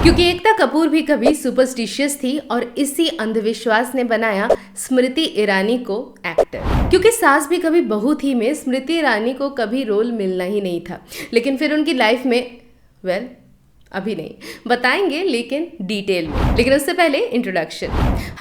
क्योंकि एकता कपूर भी कभी सुपरस्टिशियस थी और इसी अंधविश्वास ने बनाया स्मृति ईरानी को एक्टर। क्योंकि सास भी कभी बहू थी में स्मृति ईरानी को कभी रोल मिलना ही नहीं था, लेकिन फिर उनकी लाइफ में अभी नहीं बताएंगे लेकिन डिटेल में। लेकिन उससे पहले इंट्रोडक्शन।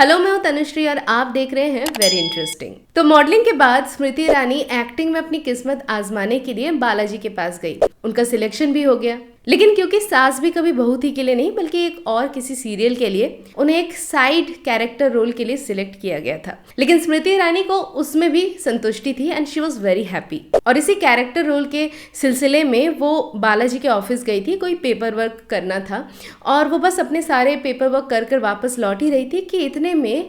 हेलो, मैं हूं तनुश्री और आप देख रहे हैं वेरी इंटरेस्टिंग। तो मॉडलिंग के बाद स्मृति ईरानी एक्टिंग में अपनी किस्मत आजमाने के लिए बालाजी के पास गई। उनका सिलेक्शन भी हो गया, लेकिन क्योंकि सास भी कभी बहू थी के लिए नहीं बल्कि एक और किसी सीरियल के लिए उन्हें एक साइड कैरेक्टर रोल के लिए सिलेक्ट किया गया था। लेकिन स्मृति ईरानी को उसमें भी संतुष्टि थी and she was very happy. और इसी कैरेक्टर रोल के सिलसिले में वो बालाजी के ऑफिस गई थी, कोई पेपर वर्क करना था और वो बस अपने सारे पेपर वर्क कर वापस लौट ही रही थी कि इतने में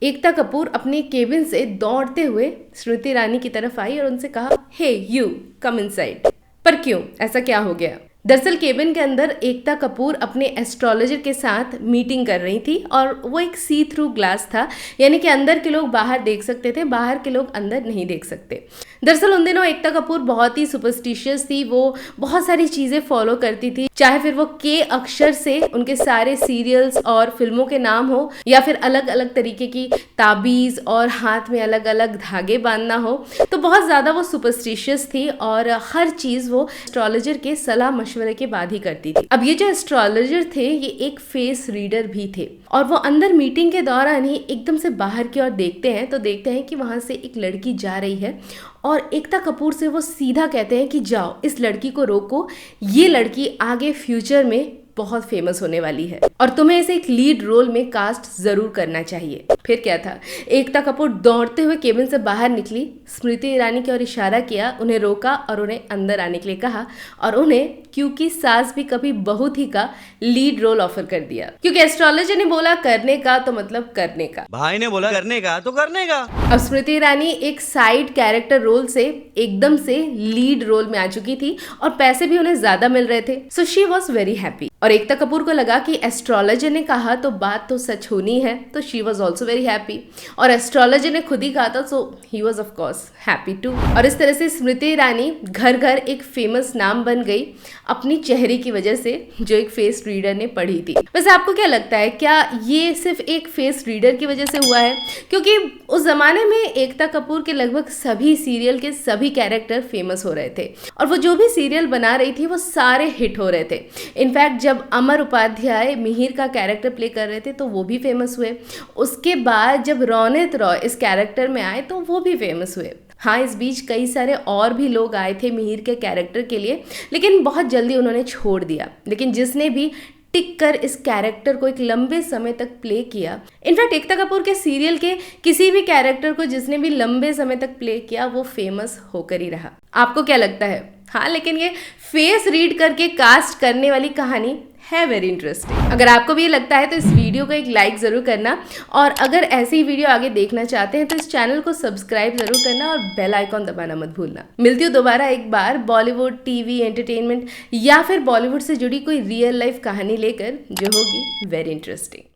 एकता कपूर अपने केबिन से दौड़ते हुए स्मृति ईरानी की तरफ आई और उनसे कहा, हे यू कम इनसाइड। पर क्यों, ऐसा क्या हो गया? दरअसल केबिन के अंदर एकता कपूर अपने एस्ट्रोलॉजर के साथ मीटिंग कर रही थी और वो एक सी थ्रू ग्लास था, यानी कि अंदर के लोग बाहर देख सकते थे, बाहर के लोग अंदर नहीं देख सकते। दरअसल उन दिनों एकता कपूर बहुत ही सुपरस्टिशियस थी, वो बहुत सारी चीज़ें फॉलो करती थी, चाहे फिर वो के अक्षर से उनके सारे सीरियल्स और फिल्मों के नाम हो या फिर अलग अलग तरीके की ताबीज़ और हाथ में अलग अलग धागे बांधना हो। तो बहुत ज़्यादा वो सुपरस्टिशियस थी और हर चीज़ वो एस्ट्रोलॉजर के सलाह मशवरे के बाद ही करती थी। अब ये जो एस्ट्रोलॉजर थे ये एक फेस रीडर भी थे और वो अंदर मीटिंग के दौरान ही एकदम से बाहर की ओर देखते हैं कि वहां से एक लड़की जा रही है और एकता कपूर से वो सीधा कहते हैं कि जाओ इस लड़की को रोको, ये लड़की आगे फ्यूचर में बहुत फेमस होने वाली है और तुम्हें इसे एक लीड रोल में कास्ट जरूर करना चाहिए। फिर क्या था, एकता कपूर दौड़ते हुए केबिन से बाहर निकली, स्मृति ईरानी की ओर इशारा किया, उन्हें रोका और उन्हें अंदर आने के लिए कहा और उन्हें क्योंकि सास भी कभी बहू थी का लीड रोल ऑफर कर दिया। क्योंकि एस्ट्रोलॉजर ने बोला करने का तो मतलब करने का, भाई ने बोला करने का तो करने का। अब स्मृति ईरानी एक साइड कैरेक्टर रोल से एकदम से लीड रोल में आ चुकी थी और पैसे भी उन्हें ज्यादा मिल रहे थे, so she was very happy. और एकता कपूर को लगा कि एस्ट्रोलॉजर ने कहा तो बात तो सच होनी है, तो she was also very happy. और एस्ट्रोलॉजर ने खुद ही कहा था, so he was of course happy too. और इस तरह से स्मृति ईरानी घर घर एक फेमस नाम बन गई अपनी चेहरे की वजह से, जो एक फेस रीडर ने पढ़ी थी। वैसे आपको क्या लगता है, क्या ये सिर्फ एक फेस रीडर की वजह से हुआ है? क्योंकि उस जमाने में एकता कपूर के लगभग सभी सीरियल के सभी कैरेक्टर फेमस हो रहे थे और वो जो भी सीरियल बना रही थी वो सारे हिट हो रहे थे। इनफैक्ट जब अमर उपाध्याय मिहिर का कैरेक्टर प्ले कर रहे थे तो वो भी फेमस हुए। उसके बाद जब रौनित रॉय इस कैरेक्टर में आए तो वो भी फेमस हुए। हाँ, इस बीच कई सारे और भी लोग आए थे मिहिर के कैरेक्टर के लिए, लेकिन बहुत जल्दी उन्होंने छोड़ दिया। लेकिन जिसने भी टिक कर इस कैरेक्टर को एक लंबे समय तक प्ले किया, इनफैक्ट एकता कपूर के सीरियल के किसी भी कैरेक्टर को जिसने भी लंबे समय तक प्ले किया वो फेमस होकर ही रहा। आपको क्या लगता है? हाँ, लेकिन ये फेस रीड करके कास्ट करने वाली कहानी है वेरी इंटरेस्टिंग। अगर आपको भी ये लगता है तो इस वीडियो को एक लाइक ज़रूर करना और अगर ऐसी ही वीडियो आगे देखना चाहते हैं तो इस चैनल को सब्सक्राइब ज़रूर करना और बेल आइकॉन दबाना मत भूलना। मिलती हूँ दोबारा एक बार बॉलीवुड, टीवी, एंटरटेनमेंट या फिर बॉलीवुड से जुड़ी कोई रियल लाइफ कहानी लेकर जो होगी वेरी इंटरेस्टिंग।